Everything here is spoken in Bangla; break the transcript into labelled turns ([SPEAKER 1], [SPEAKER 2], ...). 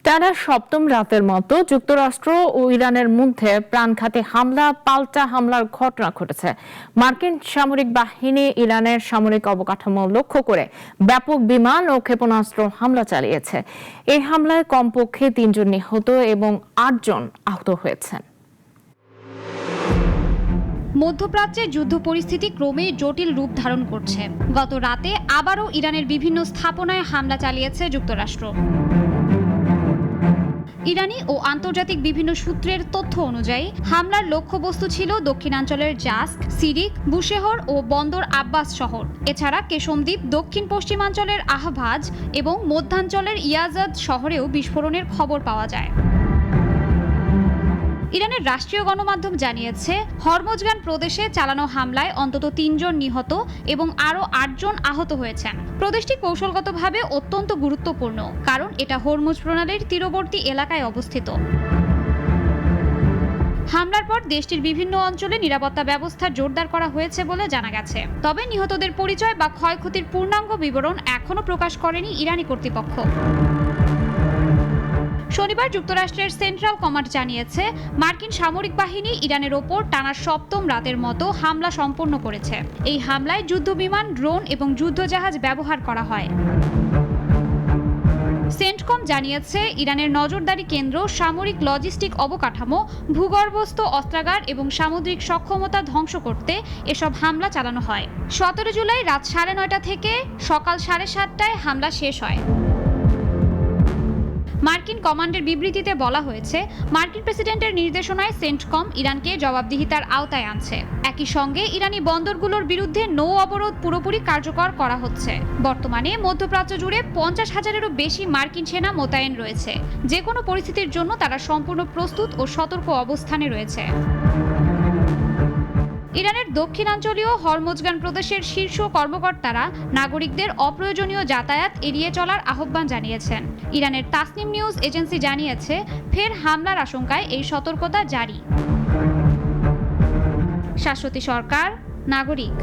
[SPEAKER 1] টানা সপ্তম রাতের মতো যুক্তরাষ্ট্র ও ইরানের মধ্যে প্রাণঘাতী পাল্টা হামলার ঘটনা ঘটেছে। মার্কিন সামরিক বাহিনী ইরানের সামরিক অবকাঠামো লক্ষ্য করে ব্যাপক বিমান ও ক্ষেপণাস্ত্র হামলা চালিয়েছে। এই হামলায় কমপক্ষে ৩ জন নিহত এবং ৮ জন আহত হয়েছেন।
[SPEAKER 2] মধ্যপ্রাচ্যে যুদ্ধ পরিস্থিতি ক্রমেই জটিল রূপ ধারণ করছে। গত রাতে আবারও ইরানের বিভিন্ন স্থাপনায় হামলা চালিয়েছে যুক্তরাষ্ট্র। ইরানি ও আন্তর্জাতিক বিভিন্ন সূত্রের তথ্য অনুযায়ী হামলার লক্ষ্যবস্তু ছিল দক্ষিণাঞ্চলের জাস্ক, সিরিক, বুশেহর ও বন্দর আব্বাস শহর। এছাড়া কেশমদ্বীপ, দক্ষিণ পশ্চিমাঞ্চলের আহভাজ এবং মধ্যাঞ্চলের ইয়াজাদ শহরেও বিস্ফোরণের খবর পাওয়া যায়। ইরানের রাষ্ট্রীয় গণমাধ্যম জানিয়েছে, হরমোজগান প্রদেশে চালানো হামলায় অন্তত ৩ জন নিহত এবং আরও ৮ জন আহত হয়েছেন। প্রদেশটি কৌশলগতভাবে অত্যন্ত গুরুত্বপূর্ণ, কারণ এটা হরমুজ প্রণালীর তীরবর্তী এলাকায় অবস্থিত। হামলার পর দেশটির বিভিন্ন অঞ্চলে নিরাপত্তা ব্যবস্থা জোরদার করা হয়েছে বলে জানা গেছে। তবে নিহতদের পরিচয় বা ক্ষয়ক্ষতির পূর্ণাঙ্গ বিবরণ এখনও প্রকাশ করেনি ইরানি কর্তৃপক্ষ। শনিবার যুক্তরাষ্ট্রের সেন্ট্রাল কমান্ড জানিয়েছে, মার্কিন সামরিক বাহিনী ইরানের ওপর টানা সপ্তম রাতের মতো হামলা সম্পন্ন করেছে। এই হামলায় যুদ্ধবিমান, ড্রোন এবং যুদ্ধজাহাজ ব্যবহার করা হয়। সেন্টকম জানিয়েছে, ইরানের নজরদারি কেন্দ্র, সামরিক লজিস্টিক অবকাঠামো, ভূগর্ভস্থ অস্ত্রাগার এবং সামুদ্রিক সক্ষমতা ধ্বংস করতে এসব হামলা চালানো হয়। 17 জুলাই রাত 9:30 থেকে সকাল 7:30টায় হামলা শেষ হয়। মার্কিন কমান্ডের বিবৃতিতে বলা হয়েছে, মার্কিন প্রেসিডেন্টের নির্দেশনায় সেন্টকম ইরানকে জবাবদিহিতার আওতায় আনছে। একই সঙ্গে ইরানি বন্দরগুলোর বিরুদ্ধে নৌ অবরোধ পুরোপুরি কার্যকর করা হচ্ছে। বর্তমানে মধ্যপ্রাচ্য জুড়ে 50,000-এরও বেশি মার্কিন সেনা মোতায়েন রয়েছে। যে কোনো পরিস্থিতির জন্য তারা সম্পূর্ণ প্রস্তুত ও সতর্ক অবস্থানে রয়েছে। ইরানের দক্ষিণাঞ্চলীয় হরমোজগান প্রদেশের শীর্ষ কর্মকর্তারা নাগরিকদের অপ্রয়োজনীয় যাতায়াত এড়িয়ে চলার আহ্বান জানিয়েছেন। ইরানের তাসনিম নিউজ এজেন্সি জানিয়েছে, ফের হামলার আশঙ্কায় এই সতর্কতা জারি। শাশ্বতী সরকার, নাগরিক।